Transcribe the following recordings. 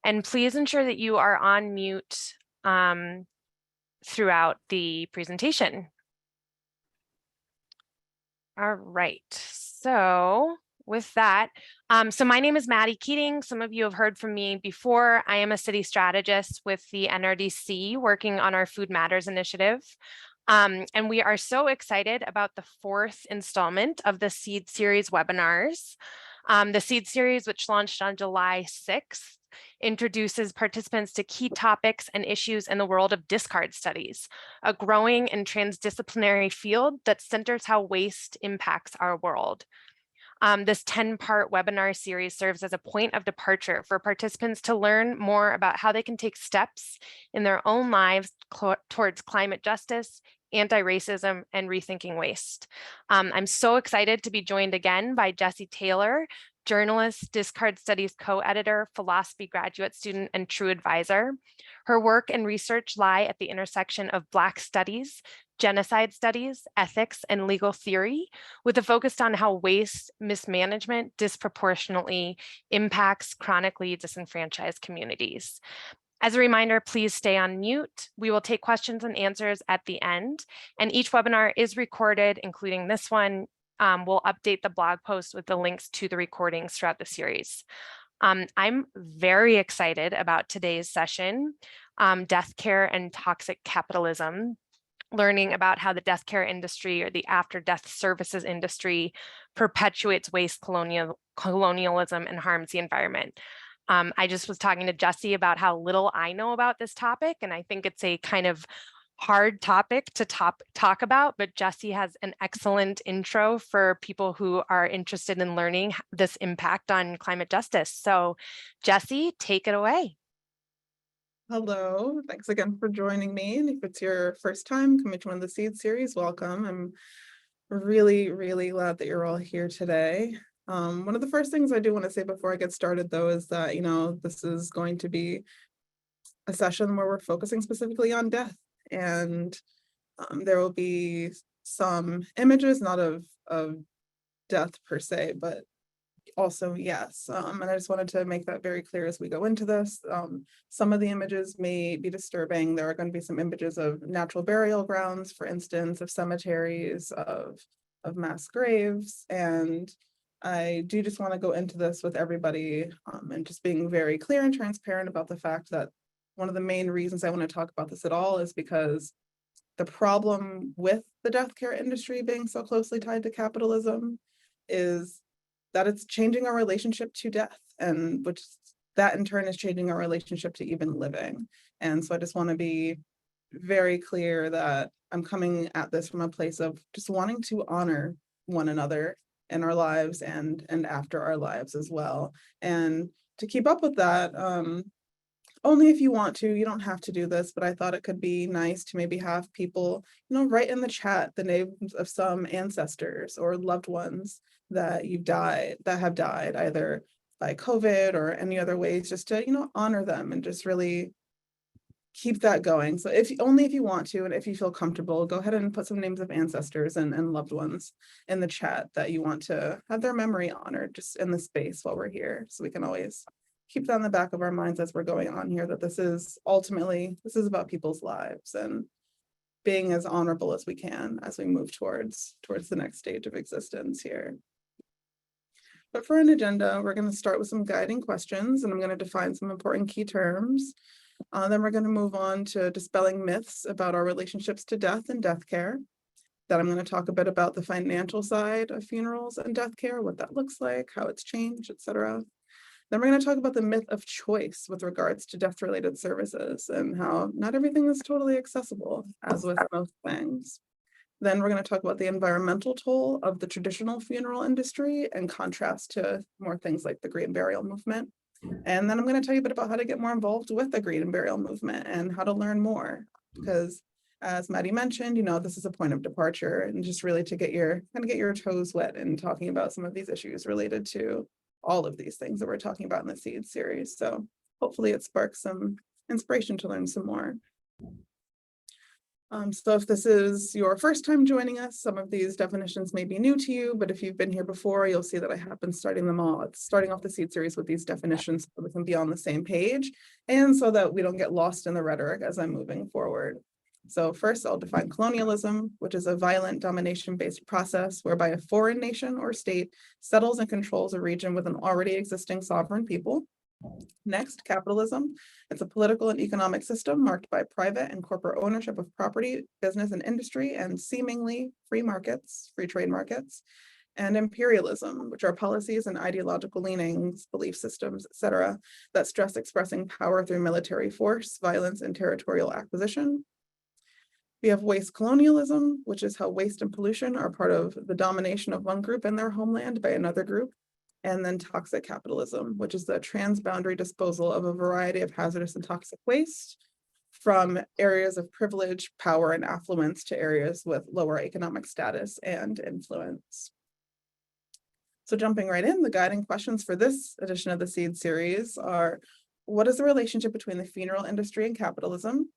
And please ensure that you are on mute throughout the presentation. All right, so with that, so my name is Maddie Keating. Some of you have heard from me before. I am a city strategist with the NRDC working on our Food Matters initiative. And we are so excited about the fourth installment of the Seed Series webinars. The Seed Series, which launched on July 6th, introduces participants to key topics and issues in the world of discard studies, a growing and transdisciplinary field that centers how waste impacts our world. This 10-part webinar series serves as a point of departure for participants to learn more about how they can take steps in their own lives towards climate justice, anti-racism, and rethinking waste. I'm so excited to be joined again by Jesi Taylor, journalist, discard studies co-editor, philosophy graduate student, and true advisor. Her work and research lie at the intersection of Black studies, genocide studies, ethics, and legal theory, with a focus on how waste mismanagement disproportionately impacts chronically disenfranchised communities. As a reminder, please stay on mute. We will take questions and answers at the end, and each webinar is recorded, including this one. We'll update the blog post with the links to the recordings throughout the series. I'm very excited about today's session, Death Care and Toxic Capitalism, learning about how the death care industry or the after-death services industry perpetuates waste colonialism and harms the environment. I just was talking to Jesi about how little I know about this topic, and I think it's a kind of hard topic to talk about, but Jesi has an excellent intro for people who are interested in learning this impact on climate justice. So Jesi, take it away. Hello, thanks again for joining me. And if it's your first time coming to one of the Seed series, welcome. I'm really, really glad that you're all here today. One of the first things I do want to say before I get started, though, is that, this is going to be a session where we're focusing specifically on death. And there will be some images, not of death per se, but also yes. And I just wanted to make that very clear as we go into this. Some of the images may be disturbing. There are going to be some images of natural burial grounds, for instance, of cemeteries, of mass graves. And I do just want to go into this with everybody and just being very clear and transparent about the fact that one of the main reasons I want to talk about this at all is because the problem with the death care industry being so closely tied to capitalism is that it's changing our relationship to death, and which that in turn is changing our relationship to even living. And so I just want to be very clear that I'm coming at this from a place of just wanting to honor one another in our lives and after our lives as well. And to keep up with that, only if you want to, you don't have to do this, but I thought it could be nice to maybe have people, write in the chat the names of some ancestors or loved ones that have died either by COVID or any other ways, just to, honor them and just really keep that going. So only if you want to, and if you feel comfortable, go ahead and put some names of ancestors and loved ones in the chat that you want to have their memory honored just in the space while we're here. So we can always keep that in the back of our minds as we're going on here, that this is about people's lives and being as honorable as we can as we move towards the next stage of existence here. But for an agenda, we're going to start with some guiding questions, and I'm going to define some important key terms. Then we're going to move on to dispelling myths about our relationships to death and death care. Then I'm going to talk a bit about the financial side of funerals and death care, what that looks like, how it's changed, etc. Then we're going to talk about the myth of choice with regards to death-related services and how not everything is totally accessible, as with most things. Then we're going to talk about the environmental toll of the traditional funeral industry in contrast to more things like the green burial movement. And then I'm going to tell you a bit about how to get more involved with the green burial movement and how to learn more. Because as Maddie mentioned, this is a point of departure, and just really to get your toes wet in talking about some of these issues related to all of these things that we're talking about in the Seed series. So hopefully it sparks some inspiration to learn some more. So if this is your first time joining us, some of these definitions may be new to you, but if you've been here before, you'll see that I have been starting off the seed series with these definitions so we can be on the same page and so that we don't get lost in the rhetoric as I'm moving forward. So first I'll define colonialism, which is a violent domination-based process whereby a foreign nation or state settles and controls a region with an already existing sovereign people. Next, capitalism. It's a political and economic system marked by private and corporate ownership of property, business and industry, and seemingly free markets, free trade markets. And imperialism, which are policies and ideological leanings, belief systems, etc., that stress expressing power through military force, violence, and territorial acquisition. We have waste colonialism, which is how waste and pollution are part of the domination of one group in their homeland by another group. And then toxic capitalism, which is the transboundary disposal of a variety of hazardous and toxic waste from areas of privilege, power, and affluence to areas with lower economic status and influence. So jumping right in, the guiding questions for this edition of the Seed series are, what is the relationship between the funeral industry and capitalism?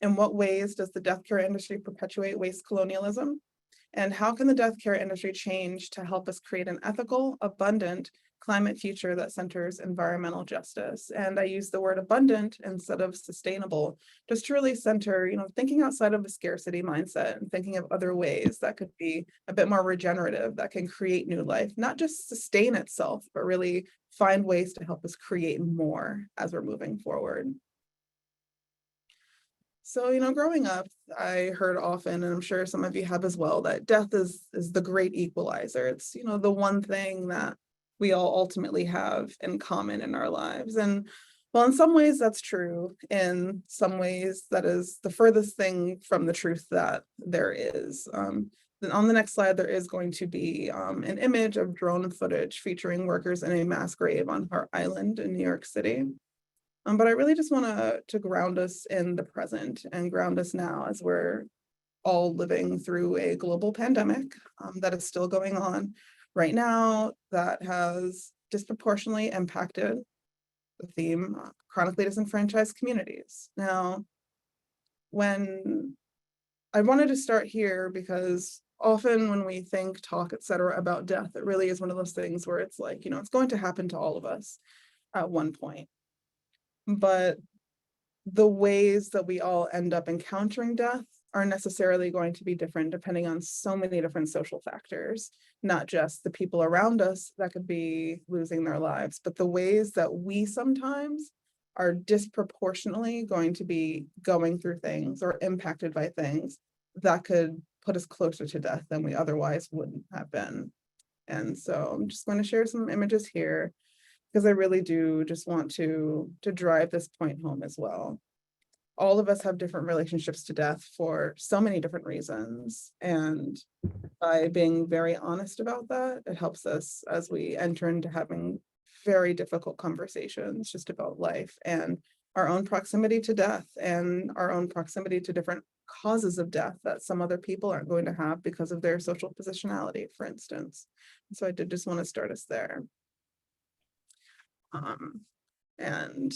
In what ways does the death care industry perpetuate waste colonialism? And how can the death care industry change to help us create an ethical, abundant climate future that centers environmental justice? And I use the word abundant instead of sustainable, just to really center, thinking outside of the scarcity mindset and thinking of other ways that could be a bit more regenerative, that can create new life, not just sustain itself, but really find ways to help us create more as we're moving forward. So, growing up, I heard often, and I'm sure some of you have as well, that death is the great equalizer. It's, the one thing that we all ultimately have in common in our lives. And well, in some ways that's true. In some ways that is the furthest thing from the truth that there is. Then on the next slide, there is going to be an image of drone footage featuring workers in a mass grave on Hart Island in New York City. But I really just want to ground us in the present and ground us now as we're all living through a global pandemic that is still going on right now that has disproportionately impacted the theme chronically disenfranchised communities. Now, when I wanted to start here because often when we think, talk, etc., about death, it really is one of those things where it's like, it's going to happen to all of us at one point. But the ways that we all end up encountering death are necessarily going to be different depending on so many different social factors, not just the people around us that could be losing their lives, but the ways that we sometimes are disproportionately going to be going through things or impacted by things that could put us closer to death than we otherwise wouldn't have been. And so I'm just going to share some images here, because I really do just want to drive this point home as well. All of us have different relationships to death for so many different reasons. And by being very honest about that, it helps us as we enter into having very difficult conversations just about life and our own proximity to death and our own proximity to different causes of death that some other people aren't going to have because of their social positionality, for instance. So I did just want to start us there. And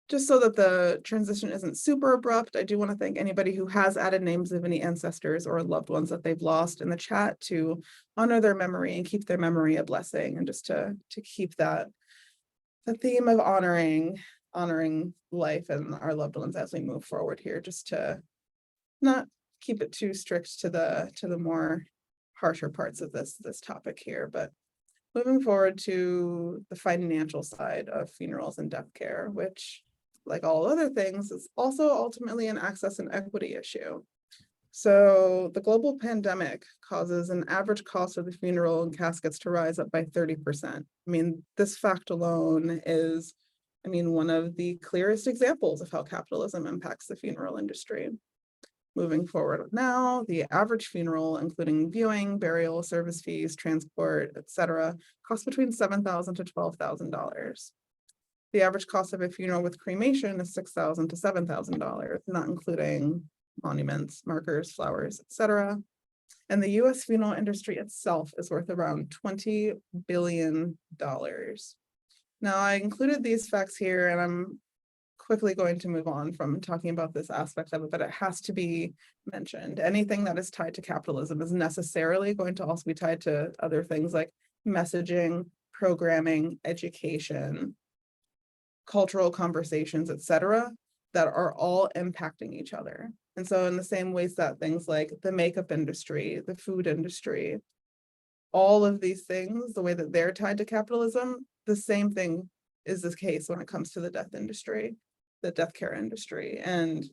just so that the transition isn't super abrupt, I do want to thank anybody who has added names of any ancestors or loved ones that they've lost in the chat to honor their memory and keep their memory a blessing, and just to keep that the theme of honoring life and our loved ones as we move forward here, just to not keep it too strict to the more harsher parts of this topic here, but moving forward to the financial side of funerals and death care, which, like all other things, is also ultimately an access and equity issue. So the global pandemic causes an average cost of the funeral and caskets to rise up by 30%. I mean, this fact alone is, one of the clearest examples of how capitalism impacts the funeral industry. Moving forward now, the average funeral, including viewing, burial, service fees, transport, etc., costs between $7,000 to $12,000. The average cost of a funeral with cremation is $6,000 to $7,000, not including monuments, markers, flowers, etc. And the US funeral industry itself is worth around $20 billion. Now, I included these facts here, and I'm quickly going to move on from talking about this aspect of it, but it has to be mentioned. Anything that is tied to capitalism is necessarily going to also be tied to other things like messaging, programming, education, cultural conversations, etc., that are all impacting each other. And so in the same ways that things like the makeup industry, the food industry, all of these things, the way that they're tied to capitalism, the same thing is the case when it comes to the death industry, the death care industry. And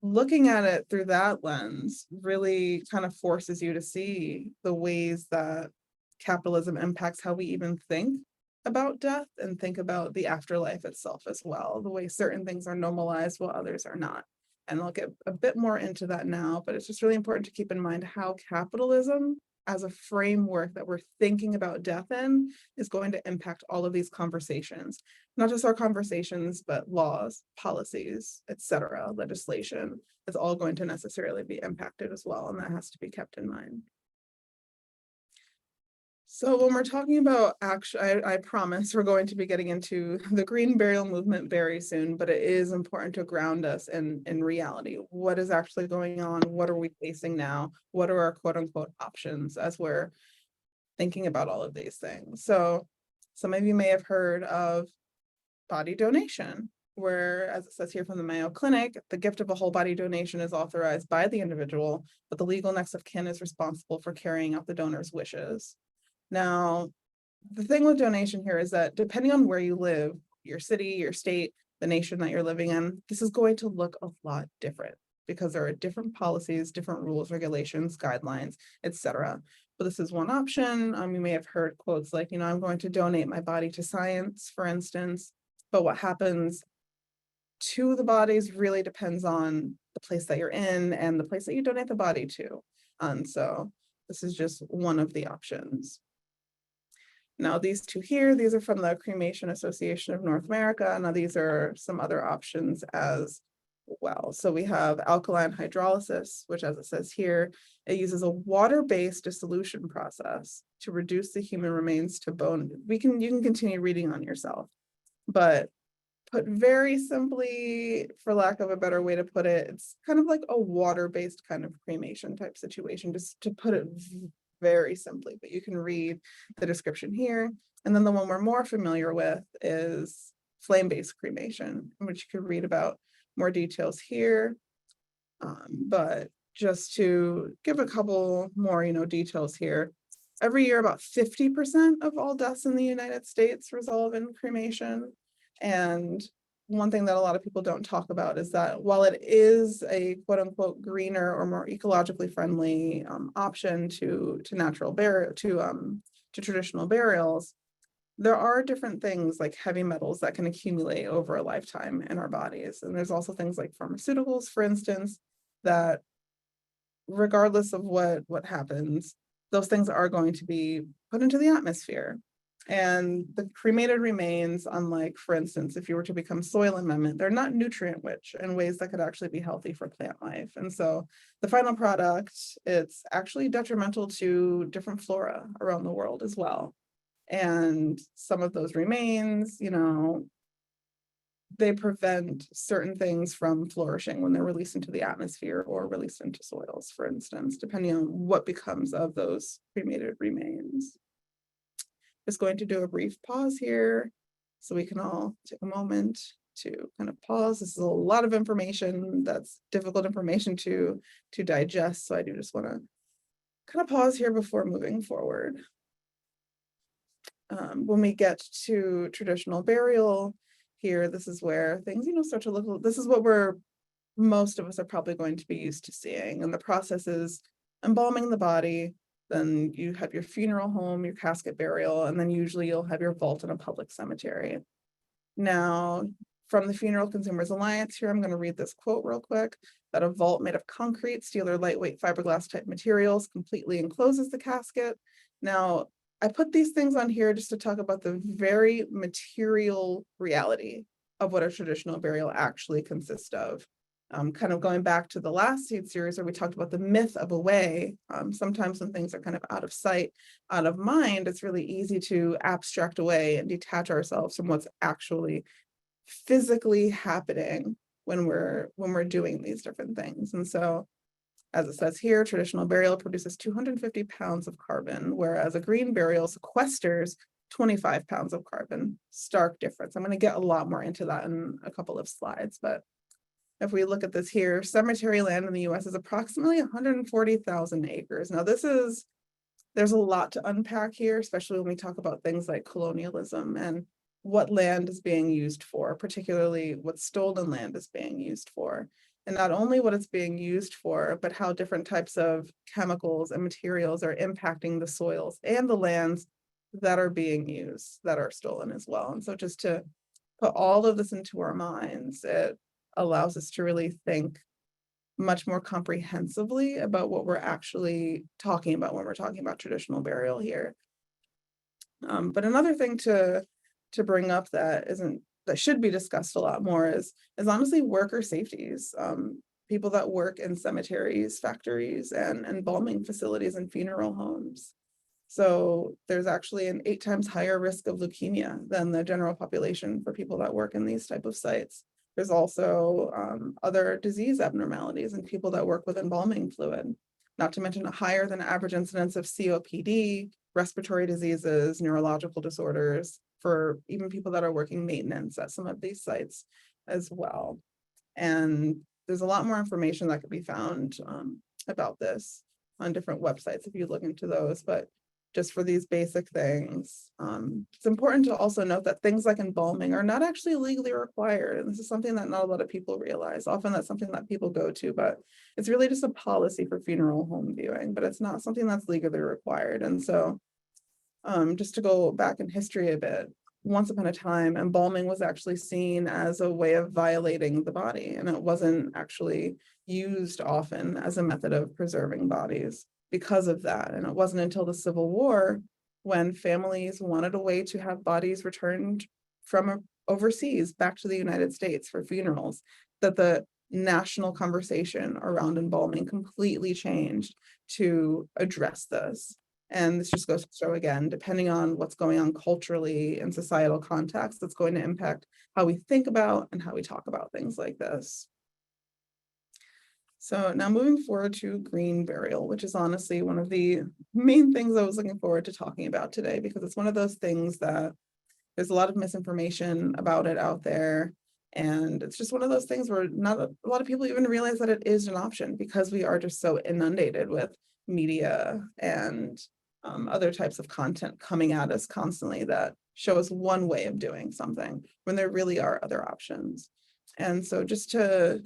looking at it through that lens really kind of forces you to see the ways that capitalism impacts how we even think about death and think about the afterlife itself as well, the way certain things are normalized while others are not. And I'll get a bit more into that now, but it's just really important to keep in mind how capitalism as a framework that we're thinking about death in is going to impact all of these conversations, not just our conversations, but laws, policies, etc., legislation. It's all going to necessarily be impacted as well, and that has to be kept in mind. So when we're talking about action, I promise we're going to be getting into the green burial movement very soon, but it is important to ground us in reality. What is actually going on? What are we facing now? What are our quote unquote options as we're thinking about all of these things? So some of you may have heard of body donation, where, as it says here from the Mayo Clinic, the gift of a whole body donation is authorized by the individual, but the legal next of kin is responsible for carrying out the donor's wishes. Now, the thing with donation here is that depending on where you live, your city, your state, the nation that you're living in, this is going to look a lot different because there are different policies, different rules, regulations, guidelines, etc. But this is one option. You may have heard quotes like, I'm going to donate my body to science, for instance, but what happens to the bodies really depends on the place that you're in and the place that you donate the body to. And so this is just one of the options. Now, these two here, these are from the Cremation Association of North America. Now, these are some other options as well. So we have alkaline hydrolysis, which, as it says here, it uses a water-based dissolution process to reduce the human remains to bone. You can continue reading on yourself, but put very simply, for lack of a better way to put it, it's kind of like a water-based kind of cremation type situation, just to put it very simply, but you can read the description here. And then the one we're more familiar with is flame-based cremation, which you could read about more details here. But just to give a couple more, details here, every year about 50% of all deaths in the United States resolve in cremation. And one thing that a lot of people don't talk about is that while it is a quote unquote greener or more ecologically friendly option to natural burial, to traditional burials, there are different things like heavy metals that can accumulate over a lifetime in our bodies. And there's also things like pharmaceuticals, for instance, that regardless of what happens, those things are going to be put into the atmosphere. And the cremated remains, unlike, for instance, if you were to become soil amendment, they're not nutrient rich in ways that could actually be healthy for plant life. And so the final product, it's actually detrimental to different flora around the world as well. And some of those remains, they prevent certain things from flourishing when they're released into the atmosphere or released into soils, for instance, depending on what becomes of those cremated remains. Just going to do a brief pause here so we can all take a moment to kind of pause. This is a lot of information that's difficult information to digest. So I do just want to kind of pause here before moving forward. When we get to traditional burial here, this is where things, start to look, this is what most of us are probably going to be used to seeing. And the process is embalming the body. Then you have your funeral home, your casket burial, and then usually you'll have your vault in a public cemetery. Now, from the Funeral Consumers Alliance here, I'm going to read this quote real quick, that a vault made of concrete, steel, or lightweight fiberglass type materials completely encloses the casket. Now, I put these things on here just to talk about the very material reality of what a traditional burial actually consists of. Kind of going back to the last seed series where we talked about the myth of a way, sometimes when things are kind of out of sight, out of mind, it's really easy to abstract away and detach ourselves from what's actually physically happening when we're doing these different things. And so, as it says here, traditional burial produces 250 pounds of carbon, whereas a green burial sequesters 25 pounds of carbon. Stark difference. I'm going to get a lot more into that in a couple of slides, but if we look at this here, cemetery land in the US is approximately 140,000 acres. Now there's a lot to unpack here, especially when we talk about things like colonialism and what land is being used for, particularly what stolen land is being used for. And not only what it's being used for, but how different types of chemicals and materials are impacting the soils and the lands that are being used, that are stolen as well. And so just to put all of this into our minds, it allows us to really think much more comprehensively about what we're actually talking about when we're talking about traditional burial here. But another thing to bring up that should be discussed a lot more is honestly worker safeties. People that work in cemeteries, factories, and embalming facilities and funeral homes. So there's actually an 8 times higher risk of leukemia than the general population for people that work in these type of sites. There's also other disease abnormalities in people that work with embalming fluid, not to mention a higher than average incidence of COPD, respiratory diseases, neurological disorders for even people that are working maintenance at some of these sites as well. And there's a lot more information that could be found about this on different websites if you look into those, but just for these basic things. It's important to also note that things like embalming are not actually legally required. And this is something that not a lot of people realize. Often that's something that people go to, but it's really just a policy for funeral home viewing, but it's not something that's legally required. And so just to go back in history a bit, once upon a time, embalming was actually seen as a way of violating the body, and it wasn't actually used often as a method of preserving bodies because of that. And it wasn't until the Civil War, when families wanted a way to have bodies returned from overseas back to the United States for funerals, that the national conversation around embalming completely changed to address this. And this just goes to show again, depending on what's going on culturally and societal context, that's going to impact how we think about and how we talk about things like this. So now moving forward to green burial, which is honestly one of the main things I was looking forward to talking about today, because it's one of those things that there's a lot of misinformation about it out there. And it's just one of those things where not a lot of people even realize that it is an option, because we are just so inundated with media and other types of content coming at us constantly that show us one way of doing something when there really are other options. And so just to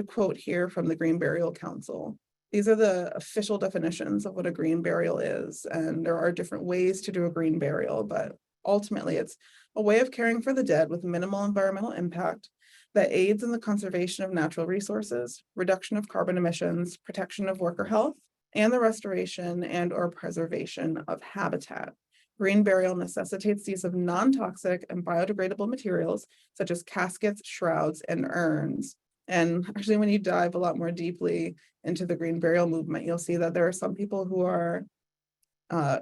quote here from the Green Burial Council, these are the official definitions of what a green burial is. And there are different ways to do a green burial, but ultimately it's a way of caring for the dead with minimal environmental impact that aids in the conservation of natural resources, reduction of carbon emissions, protection of worker health, and the restoration and or preservation of habitat. Green burial necessitates the use of non-toxic and biodegradable materials such as caskets, shrouds, and urns. And actually, when you dive a lot more deeply into the green burial movement, you'll see that there are some people who are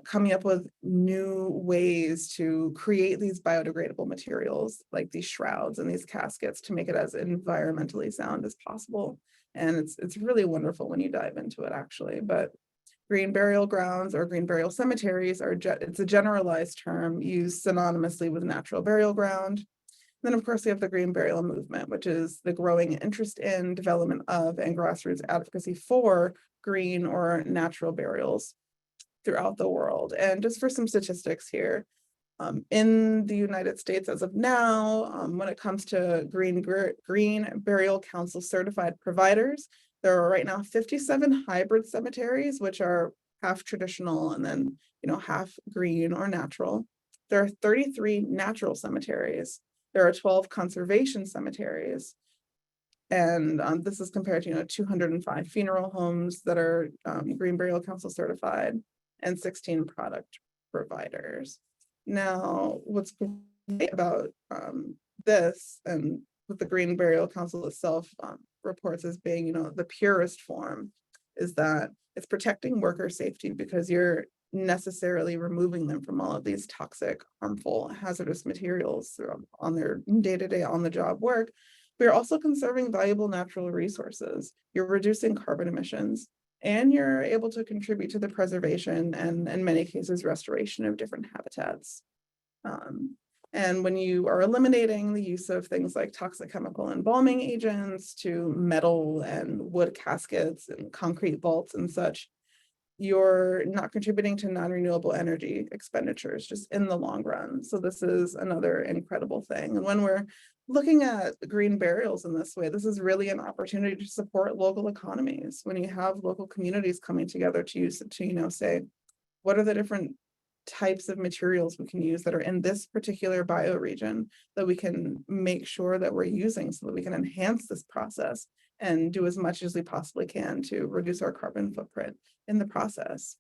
coming up with new ways to create these biodegradable materials, like these shrouds and these caskets, to make it as environmentally sound as possible. And it's really wonderful when you dive into it, actually. But green burial grounds or green burial cemeteries it's a generalized term used synonymously with natural burial ground. Then, of course, we have the green burial movement, which is the growing interest in, development of, and grassroots advocacy for green or natural burials throughout the world. And just for some statistics here, in the United States as of now, when it comes to Green Burial Council certified providers, there are right now 57 hybrid cemeteries, which are half traditional and then half green or natural. There are 33 natural cemeteries. There are 12 conservation cemeteries. And this is compared to 205 funeral homes that are Green Burial Council certified, and 16 product providers. Now, what's great about this, and what the Green Burial Council itself reports as being the purest form, is that it's protecting worker safety, because you're necessarily removing them from all of these toxic, harmful, hazardous materials on their day-to-day on-the-job work, but you're also conserving valuable natural resources. You're reducing carbon emissions, and you're able to contribute to the preservation and, in many cases, restoration of different habitats. And when you are eliminating the use of things like toxic chemical embalming agents to metal and wood caskets and concrete vaults and such, you're not contributing to non-renewable energy expenditures just in the long run. So this is another incredible thing. And when we're looking at green burials in this way, this is really an opportunity to support local economies. When you have local communities coming together to use it to, say, what are the different types of materials we can use that are in this particular bioregion that we can make sure that we're using so that we can enhance this process and do as much as we possibly can to reduce our carbon footprint in the process.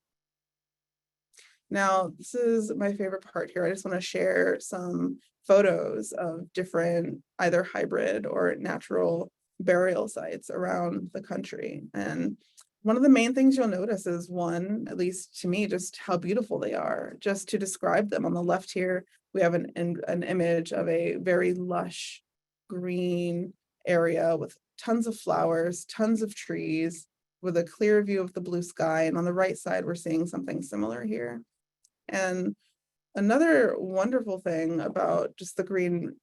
Now, this is my favorite part here. I just want to share some photos of different either hybrid or natural burial sites around the country. And one of the main things you'll notice is one, at least to me, just how beautiful they are. Just to describe them, on the left here, we have an image of a very lush green area with tons of flowers, tons of trees, with a clear view of the blue sky. And on the right side, we're seeing something similar here. And another wonderful thing about just the green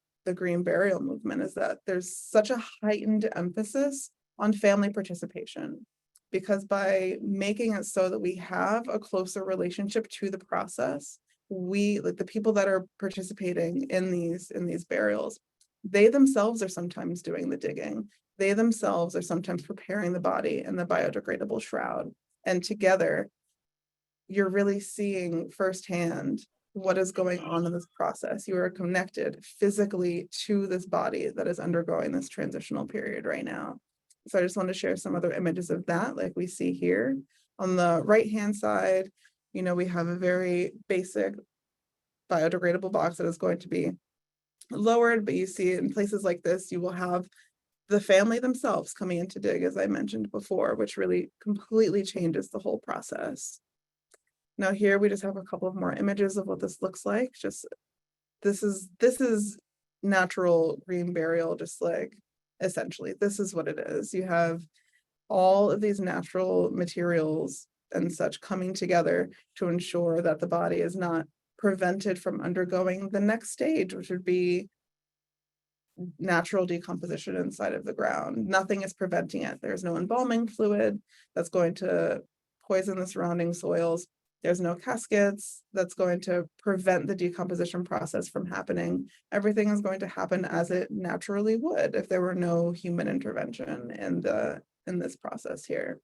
burial movement is that there's such a heightened emphasis on family participation, because by making it so that we have a closer relationship to the process, we, like the people that are participating in these burials, they themselves are sometimes doing the digging. They themselves are sometimes preparing the body in the biodegradable shroud. And together, you're really seeing firsthand what is going on in this process. You are connected physically to this body that is undergoing this transitional period right now. So I just want to share some other images of that, like we see here. On the right-hand side, we have a very basic biodegradable box that is going to be lowered, but you see in places like this, you will have the family themselves coming in to dig, as I mentioned before, which really completely changes the whole process. Now here we just have a couple of more images of what this looks like. Just this is natural green burial, just like essentially this is what it is. You have all of these natural materials and such coming together to ensure that the body is not prevented from undergoing the next stage, which would be natural decomposition inside of the ground. Nothing is preventing it. There's no embalming fluid that's going to poison the surrounding soils. There's no caskets that's going to prevent the decomposition process from happening. Everything is going to happen as it naturally would if there were no human intervention in this process here.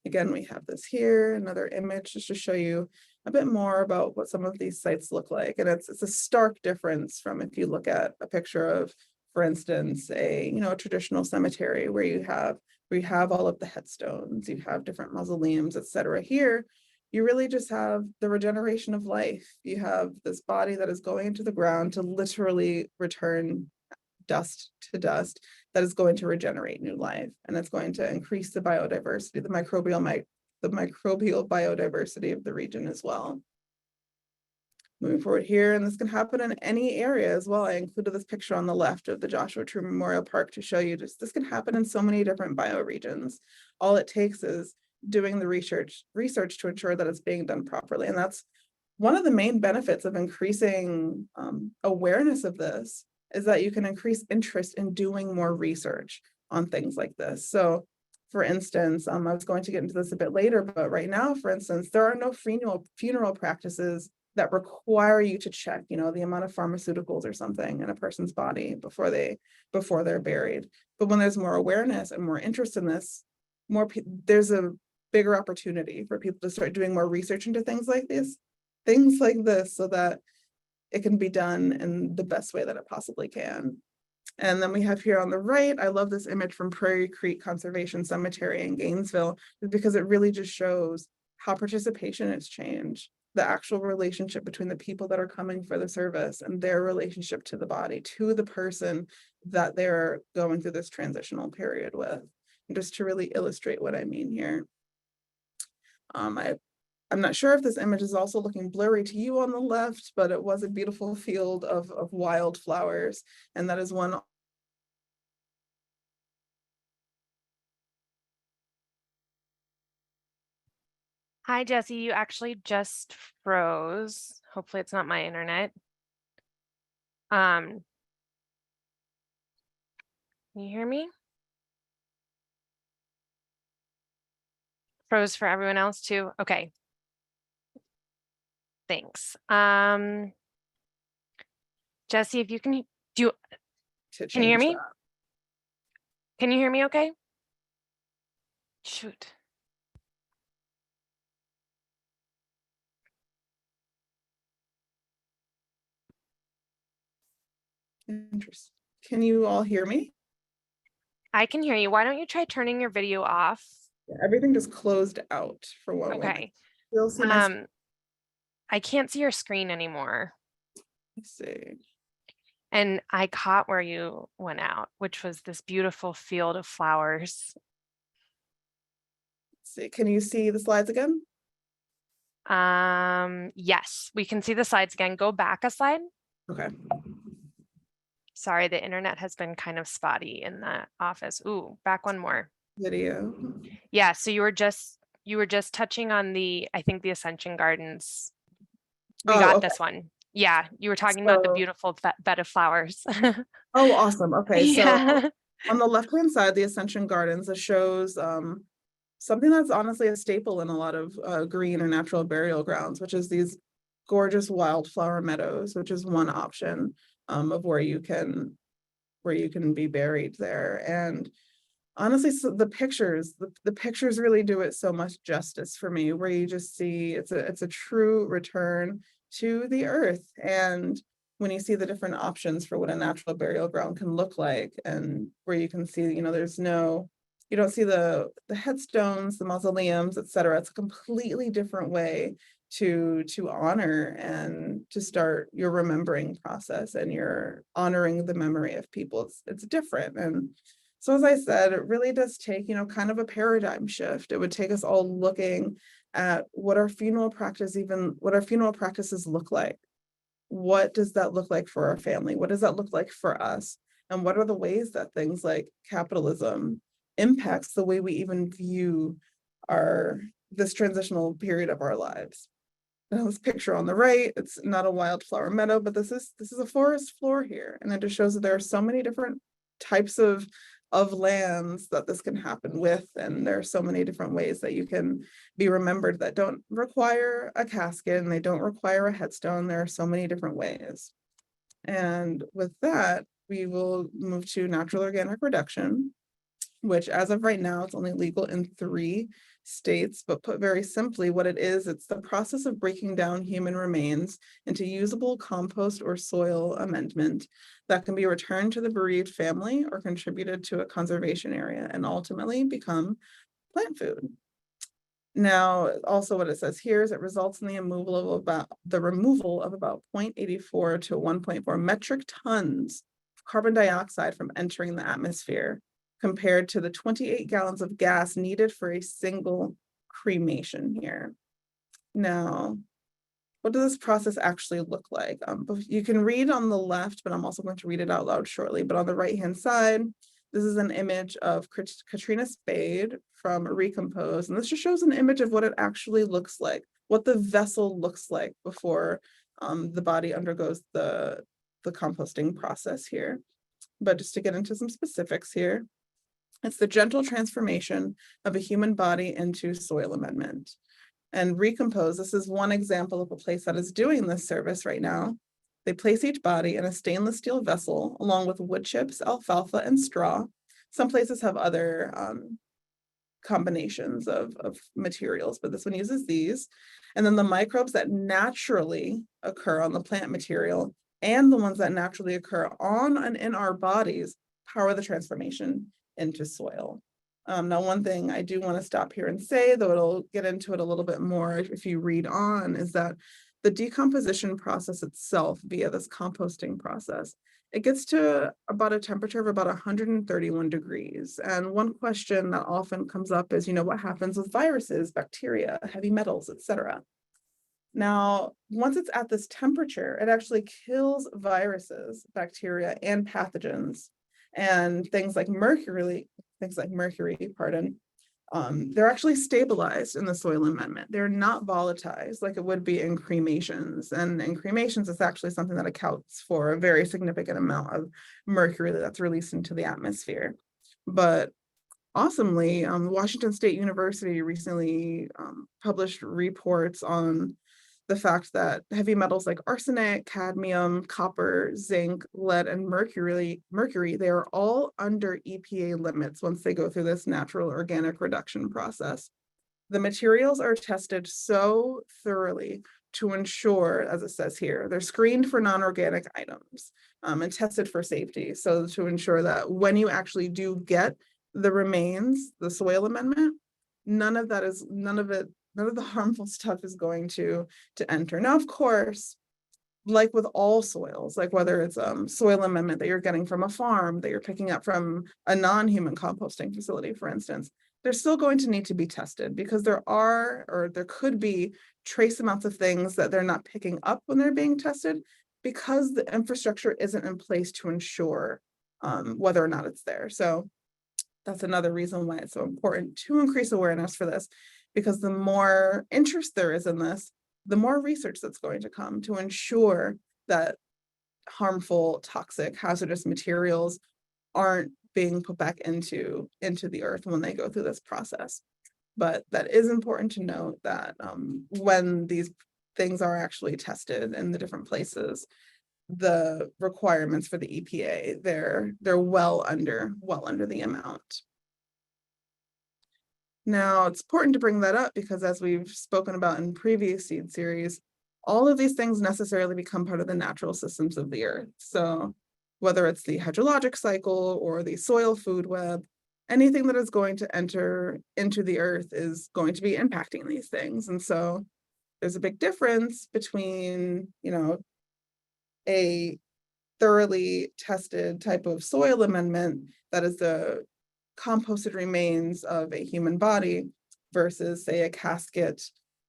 Again, we have this here, another image just to show you a bit more about what some of these sites look like. And it's a stark difference from if you look at a picture of, for instance, a traditional cemetery where you have all of the headstones, you have different mausoleums, etc. Here, you really just have the regeneration of life. You have this body that is going into the ground to literally return dust to dust, that is going to regenerate new life, and it's going to increase the biodiversity, the microbial biodiversity of the region as well. Moving forward here, and this can happen in any area as well. I included this picture on the left of the Joshua Tree Memorial Park to show you just this can happen in so many different bioregions. All it takes is doing the research to ensure that it's being done properly. And that's one of the main benefits of increasing awareness of this, is that you can increase interest in doing more research on things like this. So for instance, I was going to get into this a bit later, but right now, for instance, there are no funeral practices that require you to check, the amount of pharmaceuticals or something in a person's body before they're buried. But when there's more awareness and more interest in this, there's a bigger opportunity for people to start doing more research into things like this, so that it can be done in the best way that it possibly can. And then we have here on the right, I love this image from Prairie Creek Conservation Cemetery in Gainesville, because it really just shows how participation has changed, the actual relationship between the people that are coming for the service and their relationship to the body, to the person that they're going through this transitional period with. And just to really illustrate what I mean here. I I'm not sure if this image is also looking blurry to you on the left, but it was a beautiful field of wildflowers. And that is one. Hi, Jesse. You actually just froze. Hopefully it's not my internet. Can you hear me? Froze for everyone else too? Okay. Thanks. Jesse, if you can do, To can you hear change me? that. Can you hear me okay? Shoot. Interesting. Can you all hear me? I can hear you. Why don't you try turning your video off? Yeah, everything just closed out for one moment. Okay. You'll see my I can't see your screen anymore. let's see. And I caught where you went out, which was this beautiful field of flowers. Let's see. Can you see the slides again? Yes, we can see the slides again. Go back a slide. Okay. Sorry, the internet has been kind of spotty in the office. Ooh, back one more. Video. Yeah, so you were just touching on I think the Ascension Gardens. We Oh, got okay. this one. Yeah, you were talking about the So, beautiful bed of flowers. oh, awesome. Okay, so Yeah. on the left-hand side, the Ascension Gardens, it shows something that's honestly a staple in a lot of green and natural burial grounds, which is these gorgeous wildflower meadows, which is one option of where you can be buried there. And honestly, so the pictures really do it so much justice for me, where you just see it's a true return to the earth. And when you see the different options for what a natural burial ground can look like, and where you can see, you don't see the headstones, the mausoleums, etc. It's a completely different way to honor and to start your remembering process, and you're honoring the memory of people. It's different. And so as I said, it really does take, kind of a paradigm shift. It would take us all looking at what our funeral practices look like. What does that look like for our family? What does that look like for us? And what are the ways that things like capitalism impacts the way we even view this transitional period of our lives? Now, this picture on the right, it's not a wildflower meadow, but this is a forest floor here. And it just shows that there are so many different types of lands that this can happen with. And there are so many different ways that you can be remembered that don't require a casket and they don't require a headstone. There are so many different ways. And with that, we will move to natural organic reduction, which as of right now, it's only legal in 3 states, but put very simply, what it is, it's the process of breaking down human remains into usable compost or soil amendment that can be returned to the bereaved family or contributed to a conservation area and ultimately become plant food. Now, also what it says here is it results in the removal of about 0.84 to 1.4 metric tons of carbon dioxide from entering the atmosphere, compared to the 28 gallons of gas needed for a single cremation here. Now, what does this process actually look like? You can read on the left, but I'm also going to read it out loud shortly. But on the right-hand side, this is an image of Katrina Spade from Recompose. And this just shows an image of what it actually looks like, what the vessel looks like before the body undergoes the composting process here. But just to get into some specifics here, it's the gentle transformation of a human body into soil amendment. And Recompose, this is one example of a place that is doing this service right now. They place each body in a stainless steel vessel along with wood chips, alfalfa, and straw. Some places have other combinations of materials, but this one uses these. And then the microbes that naturally occur on the plant material and the ones that naturally occur on and in our bodies power the transformation into soil. Now, one thing I do want to stop here and say, though it'll get into it a little bit more if you read on, is that the decomposition process itself via this composting process it gets to about a temperature of about 131 degrees. And one question that often comes up is, what happens with viruses, bacteria, heavy metals, etc. Now, once it's at this temperature, it actually kills viruses, bacteria, and pathogens. And things like mercury, they're actually stabilized in the soil amendment. They're not volatilized like it would be in cremations. And in cremations, it's actually something that accounts for a very significant amount of mercury that's released into the atmosphere. But awesomely, Washington State University recently published reports on the fact that heavy metals like arsenic, cadmium, copper, zinc, lead, and mercury, they are all under EPA limits once they go through this natural organic reduction process. The materials are tested so thoroughly to ensure, as it says here, they're screened for non-organic items and tested for safety. So to ensure that when you actually do get the remains, the soil amendment, none of the harmful stuff is going to enter. Now, of course, like with all soils, like whether it's soil amendment that you're getting from a farm, that you're picking up from a non-human composting facility, for instance, they're still going to need to be tested because there could be trace amounts of things that they're not picking up when they're being tested because the infrastructure isn't in place to ensure whether or not it's there. So that's another reason why it's so important to increase awareness for this, because the more interest there is in this, the more research that's going to come to ensure that harmful, toxic, hazardous materials aren't being put back into the earth when they go through this process. But that is important to note that when these things are actually tested in the different places, the requirements for the EPA, they're well under the amount. Now, it's important to bring that up because as we've spoken about in previous seed series, all of these things necessarily become part of the natural systems of the earth. So whether it's the hydrologic cycle or the soil food web, anything that is going to enter into the earth is going to be impacting these things. And so there's a big difference between, a thoroughly tested type of soil amendment that is the composted remains of a human body versus, say, a casket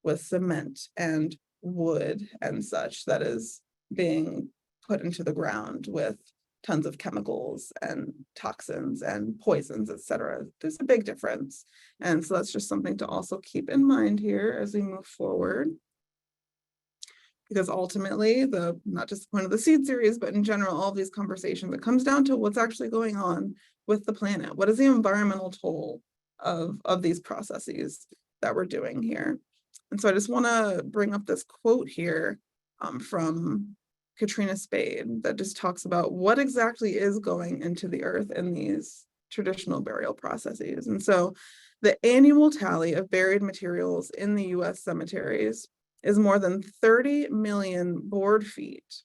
with cement and wood and such that is being put into the ground with tons of chemicals and toxins and poisons, etc. There's a big difference. And so that's just something to also keep in mind here as we move forward. Because ultimately, not just the point of the seed series, but in general, all of these conversations, it comes down to what's actually going on with the planet. What is the environmental toll of these processes that we're doing here? And so I just want to bring up this quote here from Katrina Spade that just talks about what exactly is going into the earth in these traditional burial processes. And so the annual tally of buried materials in the US cemeteries is more than 30 million board feet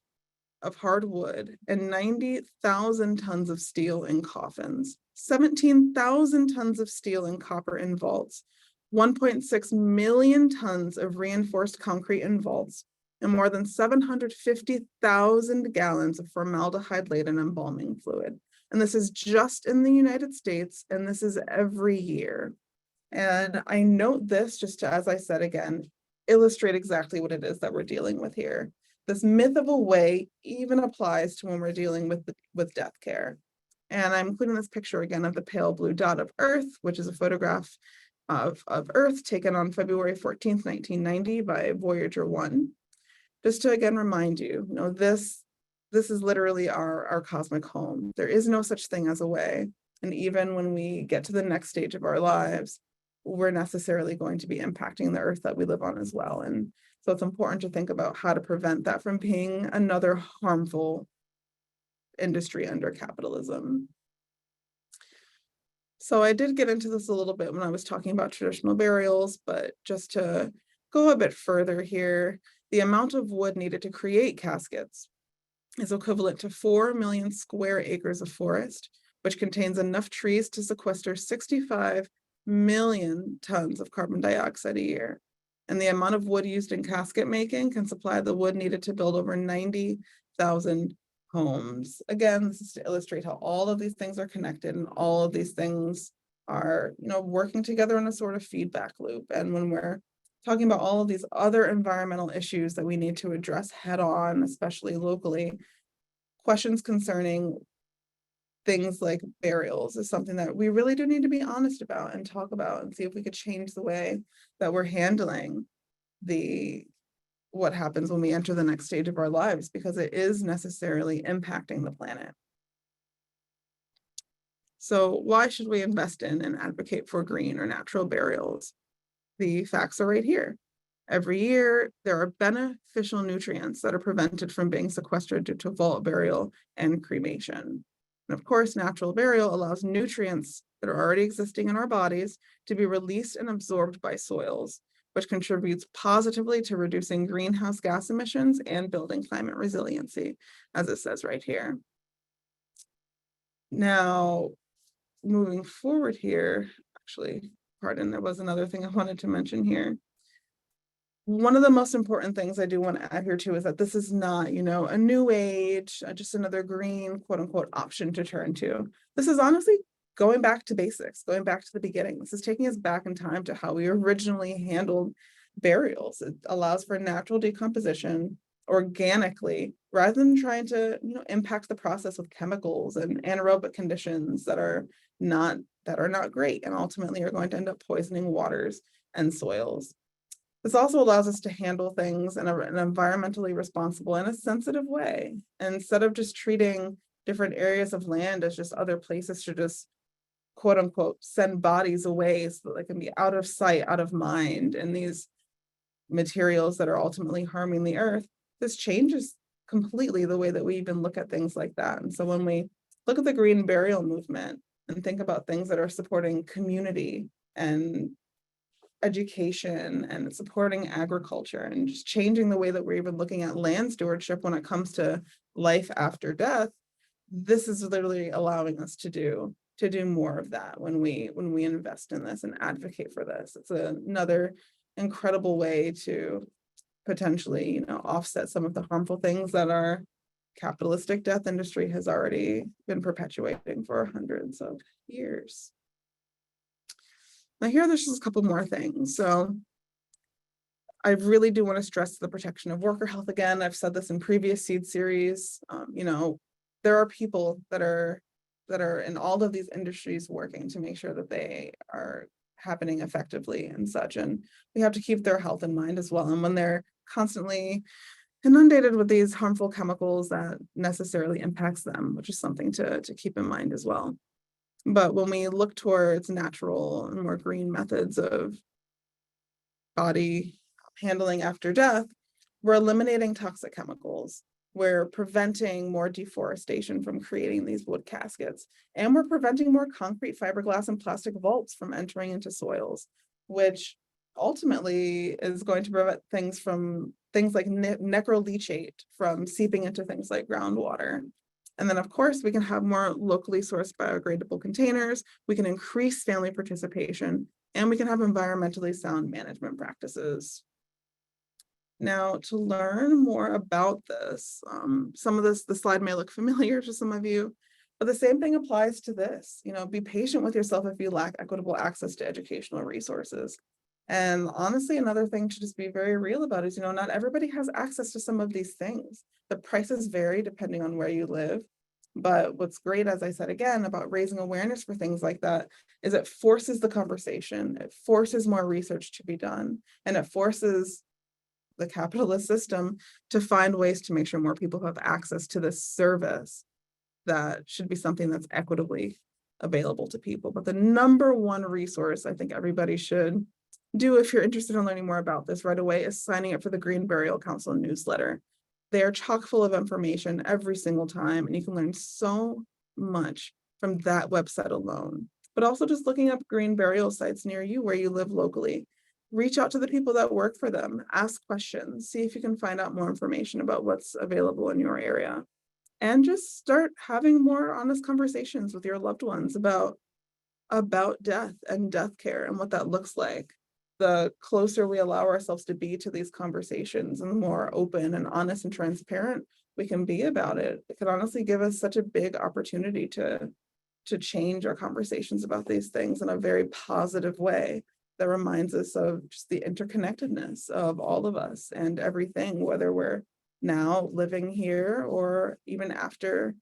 of hardwood and 90,000 tons of steel in coffins, 17,000 tons of steel and copper in vaults, 1.6 million tons of reinforced concrete in vaults, and more than 750,000 gallons of formaldehyde-laden embalming fluid. And this is just in the United States, and this is every year. And I note this just to, as I said again, illustrate exactly what it is that we're dealing with here. This myth of a way even applies to when we're dealing with death care. And I'm including this picture again of the pale blue dot of Earth, which is a photograph of Earth taken on February 14th, 1990 by Voyager 1. Just to again remind you, this is literally our cosmic home. There is no such thing as a way. And even when we get to the next stage of our lives, we're necessarily going to be impacting the earth that we live on as well. And so it's important to think about how to prevent that from being another harmful industry under capitalism. So I did get into this a little bit when I was talking about traditional burials, but just to go a bit further here, the amount of wood needed to create caskets is equivalent to 4 million square acres of forest, which contains enough trees to sequester 65 million tons of carbon dioxide a year. And the amount of wood used in casket making can supply the wood needed to build over 90,000 homes. Again, this is to illustrate how all of these things are connected and all of these things are, working together in a sort of feedback loop. And when we're talking about all of these other environmental issues that we need to address head on, especially locally, questions concerning things like burials is something that we really do need to be honest about and talk about and see if we could change the way that we're handling what happens when we enter the next stage of our lives, because it is necessarily impacting the planet. So why should we invest in and advocate for green or natural burials? The facts are right here. Every year, there are beneficial nutrients that are prevented from being sequestered due to vault burial and cremation. And of course, natural burial allows nutrients that are already existing in our bodies to be released and absorbed by soils, which contributes positively to reducing greenhouse gas emissions and building climate resiliency, as it says right here. Now, moving forward here, actually, pardon, there was another thing I wanted to mention here. One of the most important things I do want to add here too is that this is not, a new age, just another green, quote unquote, option to turn to. This is honestly going back to basics, going back to the beginning. This is taking us back in time to how we originally handled burials. It allows for natural decomposition organically rather than trying to, impact the process with chemicals and anaerobic conditions that are not great and ultimately are going to end up poisoning waters and soils. This also allows us to handle things in an environmentally responsible and a sensitive way, instead of just treating different areas of land as just other places to just, quote unquote, send bodies away so that they can be out of sight, out of mind, and these materials that are ultimately harming the earth. This changes completely the way that we even look at things like that. And so when we look at the green burial movement and think about things that are supporting community and education and supporting agriculture and just changing the way that we're even looking at land stewardship when it comes to life after death, this is literally allowing us to do more of that when we invest in this and advocate for this. It's another incredible way to potentially, offset some of the harmful things that our capitalistic death industry has already been perpetuating for hundreds of years. Now here, there's just a couple more things. So I really do want to stress the protection of worker health again. I've said this in previous seed series. There are people that are in all of these industries working to make sure that they are happening effectively and such. And we have to keep their health in mind as well. And when they're constantly inundated with these harmful chemicals, that necessarily impacts them, which is something to keep in mind as well. But when we look towards natural and more green methods of body handling after death, we're eliminating toxic chemicals. We're preventing more deforestation from creating these wood caskets. And we're preventing more concrete, fiberglass, and plastic vaults from entering into soils, which ultimately is going to prevent things like necroleachate from seeping into things like groundwater. And then, of course, we can have more locally sourced biodegradable containers. We can increase family participation, and we can have environmentally sound management practices. Now, to learn more about this, the slide may look familiar to some of you, but the same thing applies to this. Be patient with yourself if you lack equitable access to educational resources. And honestly, another thing to just be very real about is, not everybody has access to some of these things. The prices vary depending on where you live. But what's great, as I said again, about raising awareness for things like that is it forces the conversation. It forces more research to be done. And it forces the capitalist system to find ways to make sure more people have access to this service that should be something that's equitably available to people. But the number one resource I think everybody should do if you're interested in learning more about this right away is signing up for the Green Burial Council newsletter. They are chock full of information every single time, and you can learn so much from that website alone. But also just looking up green burial sites near you where you live locally. Reach out to the people that work for them, ask questions, see if you can find out more information about what's available in your area. And just start having more honest conversations with your loved ones about death and death care and what that looks like. The closer we allow ourselves to be to these conversations and the more open and honest and transparent we can be about it. It could honestly give us such a big opportunity to change our conversations about these things in a very positive way that reminds us of just the interconnectedness of all of us and everything, whether we're now living here or even after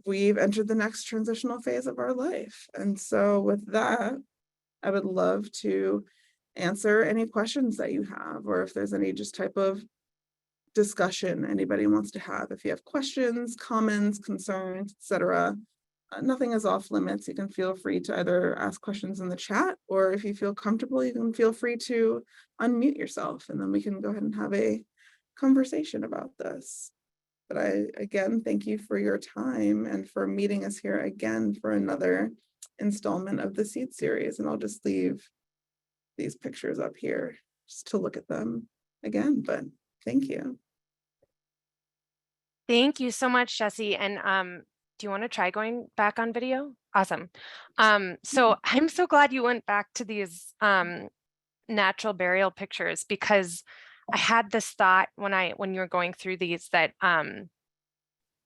we've entered the next transitional phase of our life. And so with that, I would love to answer any questions that you have, or if there's any just type of discussion anybody wants to have. If you have questions, comments, concerns, etc., nothing is off limits. You can feel free to either ask questions in the chat, or if you feel comfortable, you can feel free to unmute yourself, and then we can go ahead and have a conversation about this. But I, again, thank you for your time and for meeting us here again for another installment of the Seed series. And I'll just leave these pictures up here just to look at them again, but thank you. Thank you so much, Jesi. And do you want to try going back on video? Awesome. So I'm so glad you went back to these natural burial pictures, because I had this thought when you were going through these that I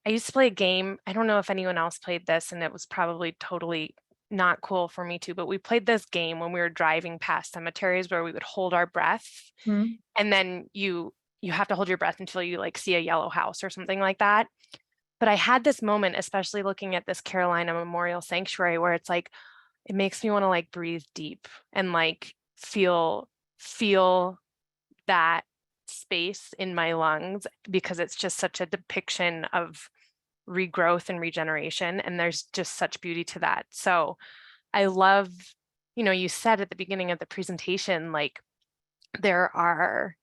used to play a game. I don't know if anyone else played this, and it was probably totally not cool for me too, but we played this game when we were driving past cemeteries where we would hold our breath, and then you have to hold your breath until you like see a yellow house or something like that. But I had this moment, especially looking at this Carolina Memorial Sanctuary, where it's like, it makes me want to like breathe deep and like feel that space in my lungs, because it's just such a depiction of regrowth and regeneration. And there's just such beauty to that. So I love, you said at the beginning of the presentation, like there are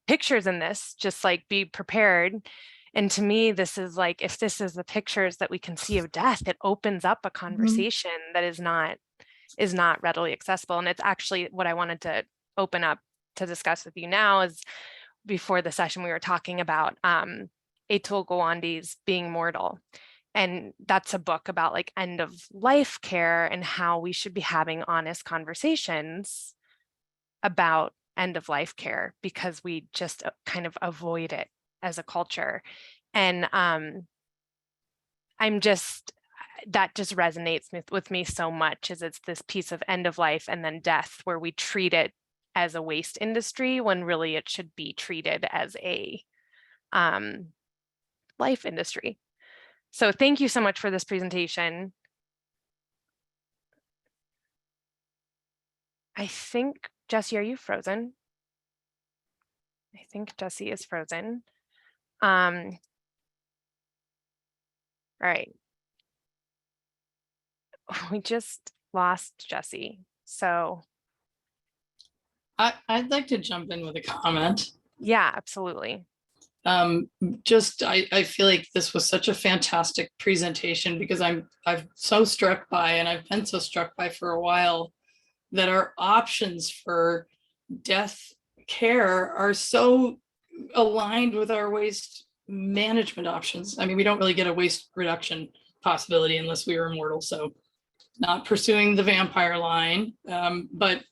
pictures in this, just like be prepared. And to me, this is like, if this is the pictures that we can see of death, it opens up a conversation that is not readily accessible. And it's actually what I wanted to open up to discuss with you now. Is before the session, we were talking about Atul Gawande's Being Mortal. And that's a book about like end of life care and how we should be having honest conversations about end of life care, because we just kind of avoid it as a culture. And that just resonates with me so much, as it's this piece of end of life and then death, where we treat it as a waste industry when really it should be treated as a life industry. So thank you so much for this presentation. I think, Jesi, are you frozen? I think Jesi is frozen. All right. We just lost Jesi. So I'd like to jump in with a comment. Yeah, absolutely. I feel like this was such a fantastic presentation, because I'm so struck by, and I've been so struck by for a while, that our options for death care are so aligned with our waste management options. I mean, we don't really get a waste reduction possibility unless we were immortal. So not pursuing the vampire line, but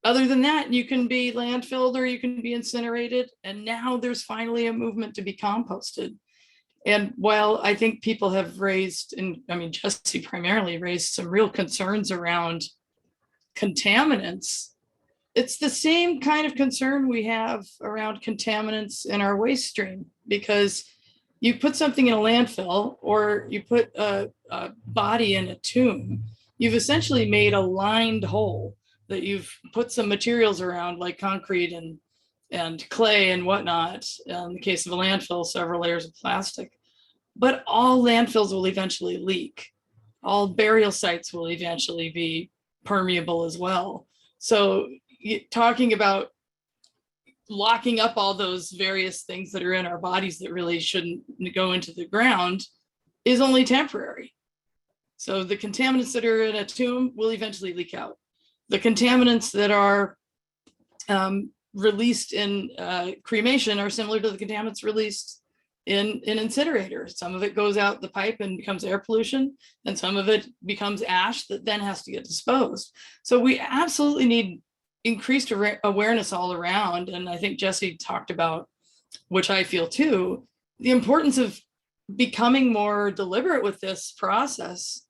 other than that, you can be landfilled or you can be incinerated. And now there's finally a movement to be composted. And while I think people have raised, and I mean, Jesi primarily raised some real concerns around contaminants, it's the same kind of concern we have around contaminants in our waste stream, because you put something in a landfill or you put a body in a tomb, you've essentially made a lined hole that you've put some materials around, like concrete and clay and whatnot. In the case of a landfill, several layers of plastic. But all landfills will eventually leak. All burial sites will eventually be permeable as well. So talking about locking up all those various things that are in our bodies that really shouldn't go into the ground is only temporary. So the contaminants that are in a tomb will eventually leak out. The contaminants that are released in cremation are similar to the contaminants released in incinerators. Some of it goes out the pipe and becomes air pollution, and some of it becomes ash that then has to get disposed. So we absolutely need increased awareness all around. And I think Jesi talked about which I feel too, the importance of becoming more deliberate with this process.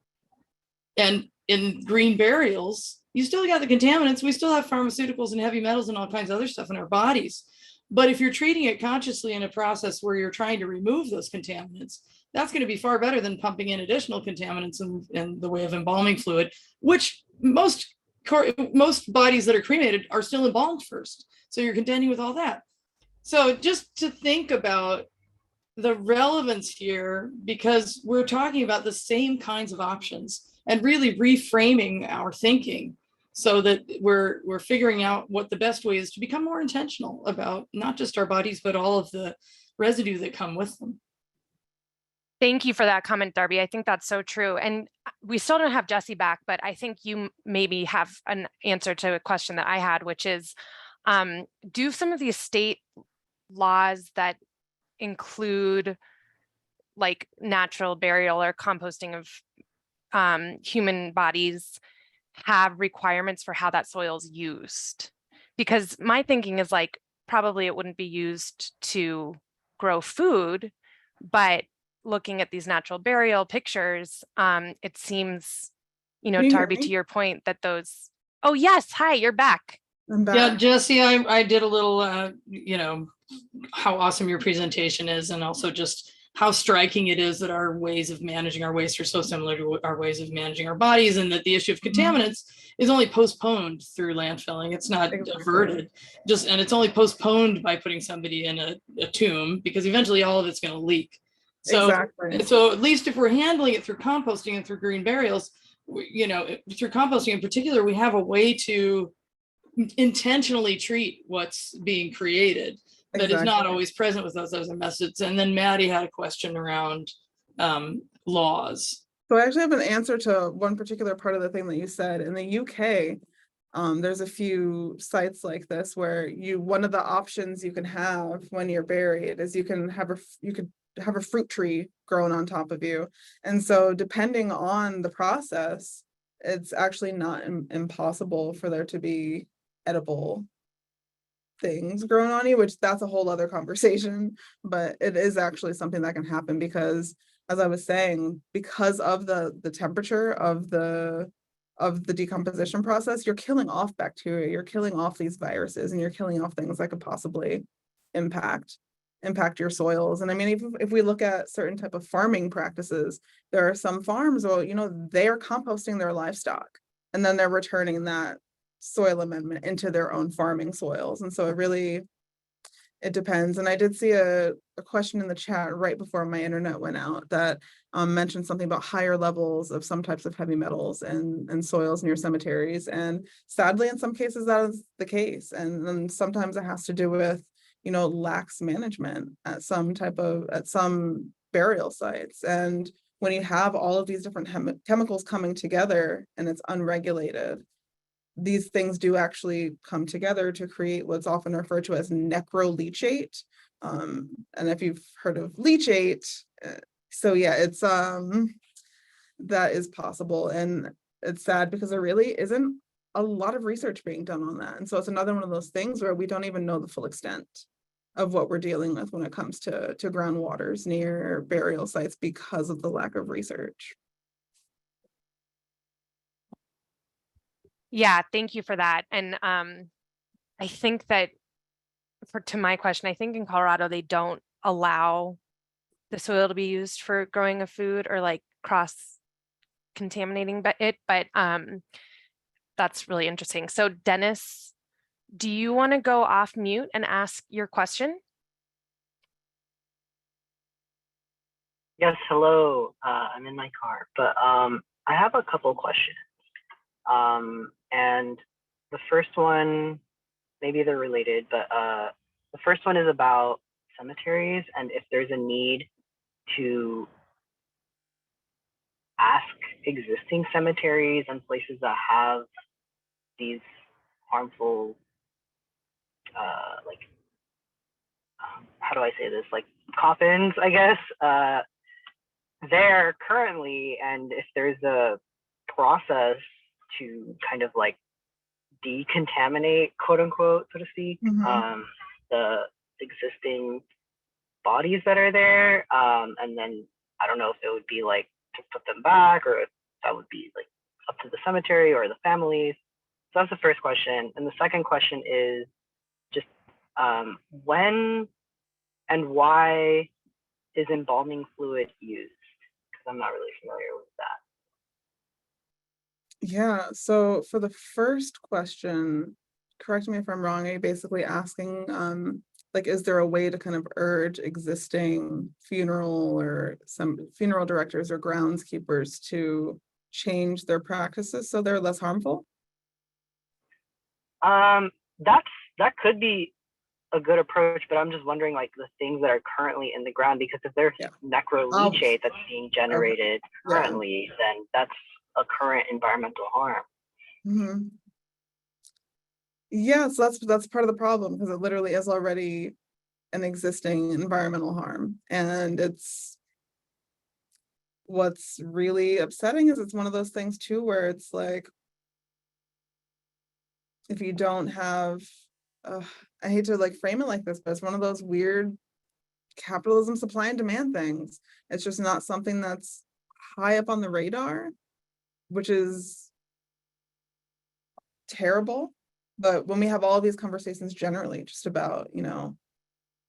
And in green burials, you still got the contaminants. We still have pharmaceuticals and heavy metals and all kinds of other stuff in our bodies. But if you're treating it consciously in a process where you're trying to remove those contaminants, that's going to be far better than pumping in additional contaminants in the way of embalming fluid, which most bodies that are cremated are still embalmed first. So you're contending with all that. So just to think about the relevance here, because we're talking about the same kinds of options and really reframing our thinking so that we're figuring out what the best way is to become more intentional about not just our bodies, but all of the residue that come with them. Thank you for that comment, Darby. I think that's so true. And we still don't have Jesi back, but I think you maybe have an answer to a question that I had, which is, do some of these state laws that include like natural burial or composting of human bodies have requirements for how that soil is used? Because my thinking is like, probably it wouldn't be used to grow food, but looking at these natural burial pictures, it seems, you know, Can you hear Darby, me? to your point that those, oh yes, hi, you're back. I'm back. Yeah, Jesse, I did a little, you know, how awesome your presentation is, and also just how striking it is that our ways of managing our waste are so similar to our ways of managing our bodies, and that the issue of contaminants is only postponed through landfilling. It's not averted, and it's only postponed by putting somebody in a tomb, because eventually all of it's going to leak. So, so at least if we're handling it through composting and through green burials, you know, through composting in particular, we have a way to intentionally treat what's being created that is not always present with those other methods. And then Maddie had a question around laws. So I actually have an answer to one particular part of the thing that you said. In the UK, there's a few sites like this where one of the options you can have when you're buried is you could have a fruit tree grown on top of you. And so depending on the process, it's actually not impossible for there to be edible things grown on you, which that's a whole other conversation, but it is actually something that can happen because, as I was saying, because of the temperature of the decomposition process, you're killing off bacteria, you're killing off these viruses, and you're killing off things that could possibly impact your soils. And I mean, if we look at certain type of farming practices, there are some farms, well, you know, they are composting their livestock and then they're returning that soil amendment into their own farming soils. And so it depends. And I did see a question in the chat right before my internet went out that mentioned something about higher levels of some types of heavy metals and soils near cemeteries. And sadly, in some cases, that is the case. And then sometimes it has to do with, you know, lax management at some burial sites. And when you have all of these different chemicals coming together and it's unregulated, these things do actually come together to create what's often referred to as necroleachate. And if you've heard of leachate, so yeah, it's that is possible. And it's sad because there really isn't a lot of research being done on that. And so it's another one of those things where we don't even know the full extent of what we're dealing with when it comes to groundwaters near burial sites because of the lack of research. Yeah, thank you for that. And I think that to my question, I think in Colorado, they don't allow the soil to be used for growing a food or like cross-contaminating it, but that's really interesting. So Dennis, do you want to go off mute and ask your question? Yes, hello. I'm in my car, but I have a couple questions. And the first one, maybe they're related, but the first one is about cemeteries and if there's a need to ask existing cemeteries and places that have these harmful, how do I say this, like coffins, I guess, there currently, and if there's a process to kind of like decontaminate, quote unquote, so to speak, the existing bodies that are there, and then I don't know if it would be like to put them back, or if that would be like up to the cemetery or the families. So that's the first question. And the second question is just when and why is embalming fluid used? Because I'm not really familiar with that. Yeah, so for the first question, correct me if I'm wrong, are you basically asking, like, is there a way to kind of urge existing funeral or some funeral directors or groundskeepers to change their practices so they're less harmful? That could be a good approach, but I'm just wondering like the things that are currently in the ground, because if there's necroleachate that's being generated currently, then that's a current environmental harm. Mm-hmm. Yeah, so that's part of the problem, because it literally is already an existing environmental harm. And it's what's really upsetting is it's one of those things too where it's like, if you don't have I hate to like frame it like this, but it's one of those weird capitalism supply and demand things. It's just not something that's high up on the radar, which is terrible. But when we have all of these conversations generally just about, you know,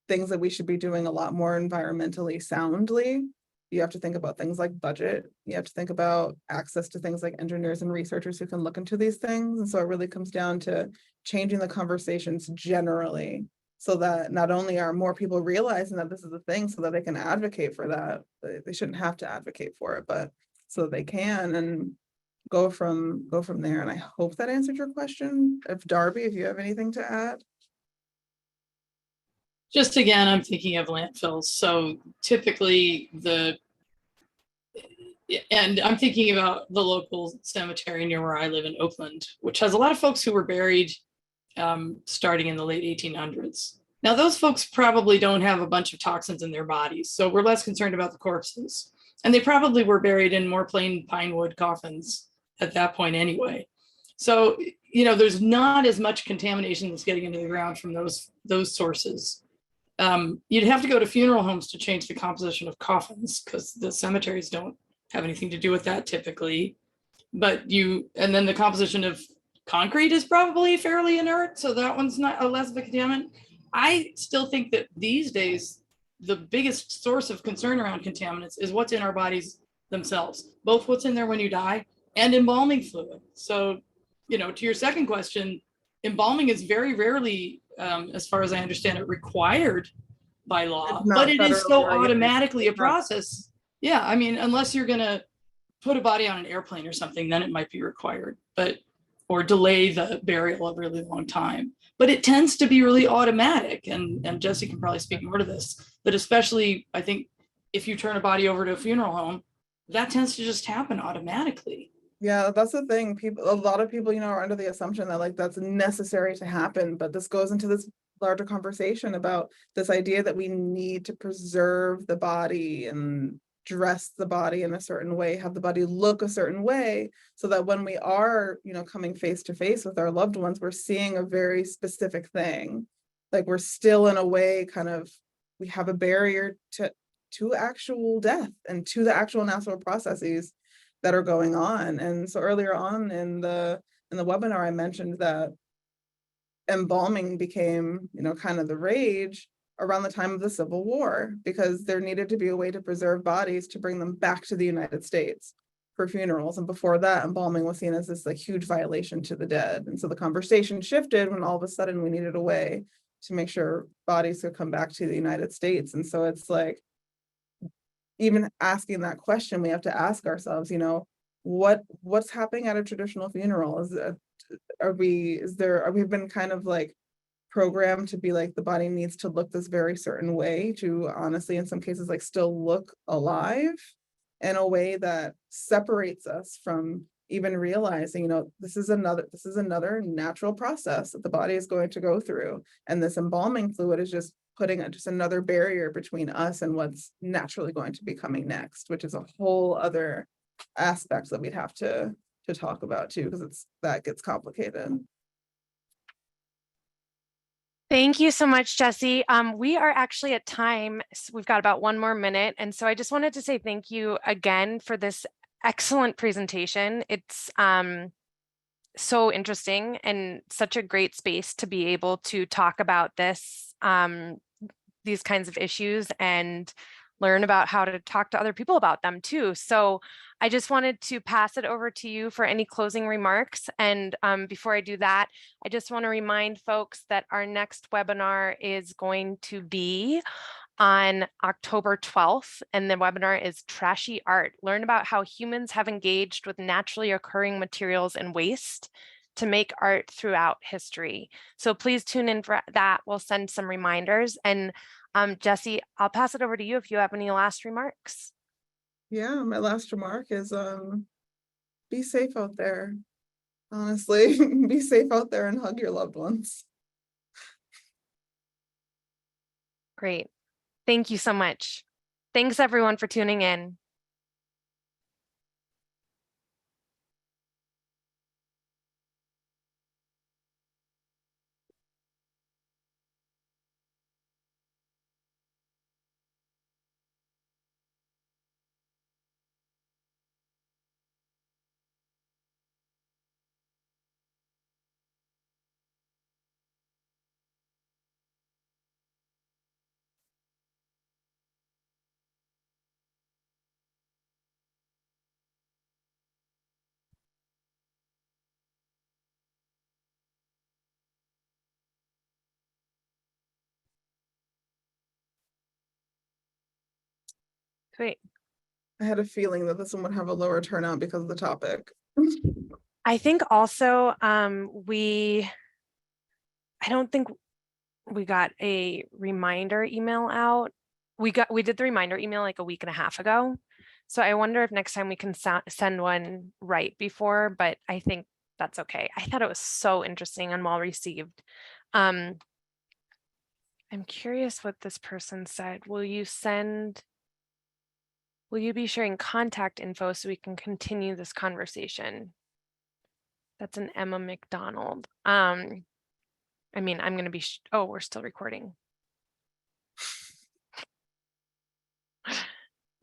things that we should be doing a lot more environmentally soundly, you have to think about things like budget. You have to think about access to things like engineers and researchers who can look into these things. And so it really comes down to changing the conversations generally, so that not only are more people realizing that this is a thing so that they can advocate for that, they shouldn't have to advocate for it, but so they can, and go from there. And I hope that answered your question. If Darby, if you have anything to add. Just again, I'm thinking of landfills. So typically and I'm thinking about the local cemetery near where I live in Oakland, which has a lot of folks who were buried starting in the late 1800s. Now, those folks probably don't have a bunch of toxins in their bodies, so we're less concerned about the corpses. And they probably were buried in more plain pine wood coffins at that point anyway. So, you know, there's not as much contamination that's getting into the ground from those sources. You'd have to go to funeral homes to change the composition of coffins, because the cemeteries don't have anything to do with that typically. But and then the composition of concrete is probably fairly inert, so that one's not a less of a contaminant. I still think that these days, the biggest source of concern around contaminants is what's in our bodies themselves, both what's in there when you die and embalming fluid. So, you know, to your second question, embalming is very rarely, as far as I understand it, required by law, but it is so automatically a process. Yeah, I mean, unless you're gonna put a body on an airplane or something, then it might be required, or delay the burial a really long time. But it tends to be really automatic, and Jesi can probably speak more to this, that especially, I think, if you turn a body over to a funeral home, that tends to just happen automatically. Yeah, that's the thing. A lot of people, you know, are under the assumption that like that's necessary to happen, but this goes into this larger conversation about this idea that we need to preserve the body and dress the body in a certain way, have the body look a certain way, so that when we are, you know, coming face to face with our loved ones, we're seeing a very specific thing. Like we're still in a way kind of, we have a barrier to actual death and to the actual natural processes that are going on. And so earlier on in the webinar, I mentioned that embalming became, you know, kind of the rage around the time of the Civil War, because there needed to be a way to preserve bodies to bring them back to the United States for funerals. And before that, embalming was seen as this like huge violation to the dead. And so the conversation shifted when all of a sudden we needed a way to make sure bodies could come back to the United States. And so it's like, even asking that question, we have to ask ourselves, you know, what's happening at a traditional funeral? Are we been kind of like programmed to be like the body needs to look this very certain way to honestly, in some cases, like still look alive in a way that separates us from even realizing, you know, this is another natural process that the body is going to go through. And this embalming fluid is just putting just another barrier between us and what's naturally going to be coming next, which is a whole other aspect that we'd have to talk about too, because that gets complicated. Thank you so much, Jesse. We are actually at time. We've got about 1 more minute. And so I just wanted to say thank you again for this excellent presentation. It's so interesting and such a great space to be able to talk about this, these kinds of issues and learn about how to talk to other people about them too. So I just wanted to pass it over to you for any closing remarks. And before I do that, I just want to remind folks that our next webinar is going to be on October 12th, and the webinar is Trashy Art. Learn about how humans have engaged with naturally occurring materials and waste to make art throughout history. So please tune in for that. We'll send some reminders. And Jesse, I'll pass it over to you if you have any last remarks. Yeah, my last remark is be safe out there. Honestly, be safe out there and hug your loved ones. Great. Thank you so much. Thanks everyone for tuning in. Great. I had a feeling that this one would have a lower turnout because of the topic. I think also I don't think we got a reminder email out. We did the reminder email like a week and a half ago. So I wonder if next time we can send one right before, but I think that's okay. I thought it was so interesting and well received. I'm curious what this person said. Will you be sharing contact info so we can continue this conversation? That's an Emma McDonald. I mean, I'm going to be, oh, we're still recording.